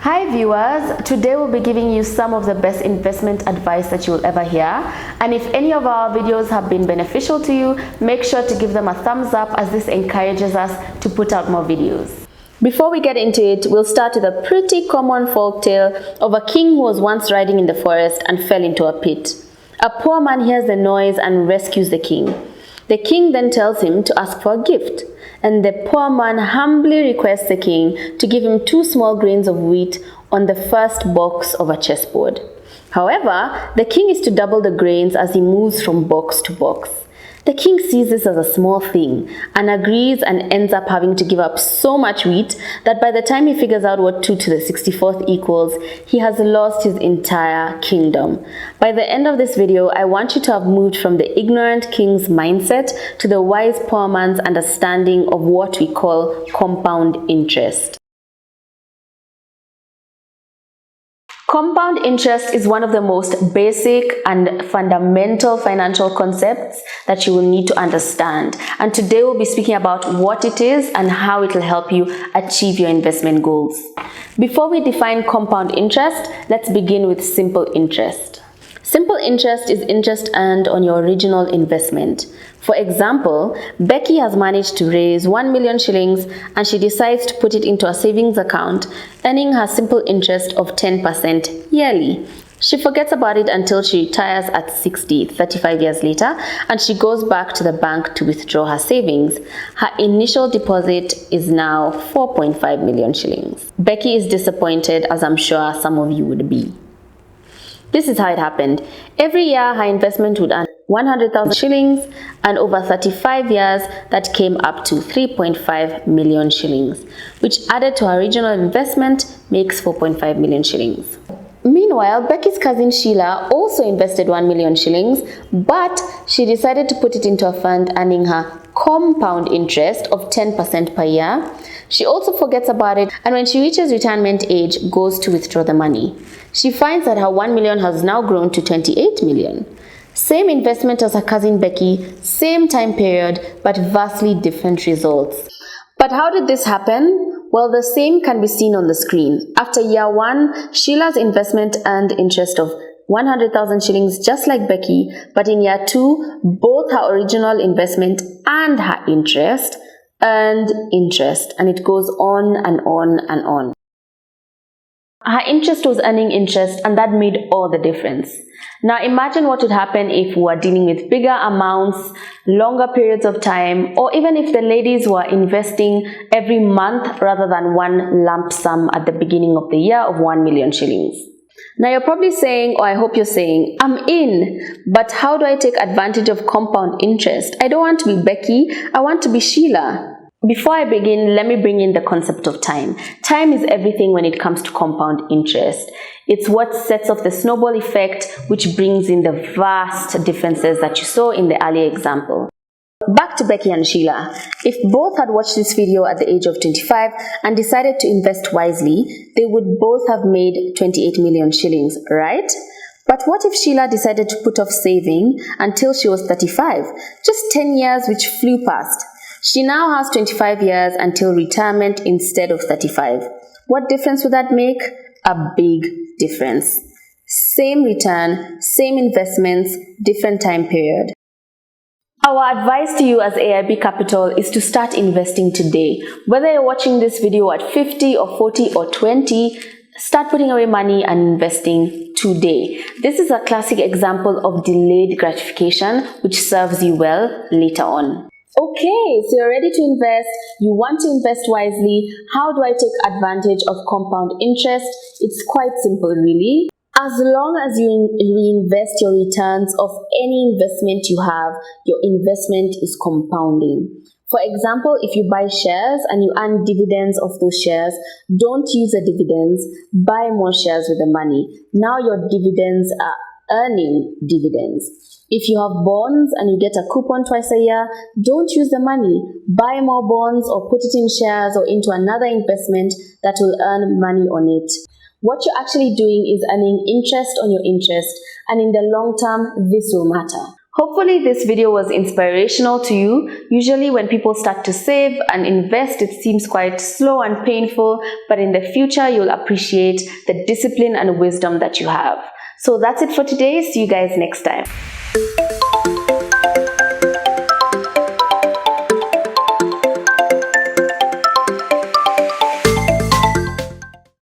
Hi viewers, today we'll be giving you some of the best investment advice that you will ever hear, and if any of our videos have been beneficial to you, make sure to give them a thumbs up as this encourages us to put out more videos. Before we get into it, we'll start with a pretty common folk tale of a king who was once riding in the forest and fell into a pit. A poor man hears the noise and rescues the king. The king then tells him to ask for a gift, and the poor man humbly requests the king to give him 2 small grains of wheat on the first box of a chessboard. However, the king is to double the grains as he moves from box to box. The king sees this as a small thing and agrees, and ends up having to give up so much wheat that by the time he figures out what 2 to the 64th equals, he has lost his entire kingdom. By the end of this video, I want you to have moved from the ignorant king's mindset to the wise poor man's understanding of what we call compound interest. Compound interest is one of the most basic and fundamental financial concepts that you will need to understand. And today we'll be speaking about what it is and how it will help you achieve your investment goals. Before we define compound interest, let's begin with simple interest. Simple interest is interest earned on your original investment. For example, Becky has managed to raise 1 million shillings and she decides to put it into a savings account, earning her simple interest of 10% yearly. She forgets about it until she retires at 60, 35 years later, and she goes back to the bank to withdraw her savings. Her initial deposit is now 4.5 million shillings. Becky is disappointed, as I'm sure some of you would be. This is how it happened. Every year, her investment would earn 100,000 shillings, and over 35 years, that came up to 3.5 million shillings, which added to her original investment makes 4.5 million shillings. Meanwhile, Becky's cousin Sheila also invested 1 million shillings, but she decided to put it into a fund earning her compound interest of 10% per year. She also forgets about it, and when she reaches retirement age, goes to withdraw the money. She finds that her 1 million has now grown to 28 million. Same investment as her cousin Becky, same time period, but vastly different results. But how did this happen? Well, the same can be seen on the screen. After year 1, Sheila's investment earned interest of 100,000 shillings just like Becky, but in year 2, both her original investment and her interest earned interest, and it goes on and on and on. Her interest was earning interest, and that made all the difference. Now imagine what would happen if we were dealing with bigger amounts, longer periods of time, or even if the ladies were investing every month rather than one lump sum at the beginning of the year of 1 million shillings. Now you're probably saying, or I hope you're saying, I'm in, but how do I take advantage of compound interest? I don't want to be Becky, I want to be Sheila. Before I begin, let me bring in the concept of time. Time is everything when it comes to compound interest. It's what sets off the snowball effect, which brings in the vast differences that you saw in the earlier example. Back to Becky and Sheila. If both had watched this video at the age of 25 and decided to invest wisely, they would both have made 28 million shillings, right? But what if Sheila decided to put off saving until she was 35? Just 10 years which flew past. She now has 25 years until retirement instead of 35. What difference would that make? A big difference. Same return, same investments, different time period. Our advice to you as AIB Capital is to start investing today. Whether you're watching this video at 50 or 40 or 20, start putting away money and investing today. This is a classic example of delayed gratification, which serves you well later on. Okay, so you're ready to invest, you want to invest wisely. How do I take advantage of compound interest? It's quite simple really. As long as you reinvest your returns of any investment you have, your investment is compounding. For example, if you buy shares and you earn dividends of those shares, don't use the dividends, buy more shares with the money. Now your dividends are earning dividends. If you have bonds and you get a coupon twice a year, don't use the money. Buy more bonds or put it in shares or into another investment that will earn money on it. What you're actually doing is earning interest on your interest, and in the long term, this will matter. Hopefully this video was inspirational to you. Usually when people start to save and invest, it seems quite slow and painful, but in the future you'll appreciate the discipline and wisdom that you have. So that's it for today. See you guys next time.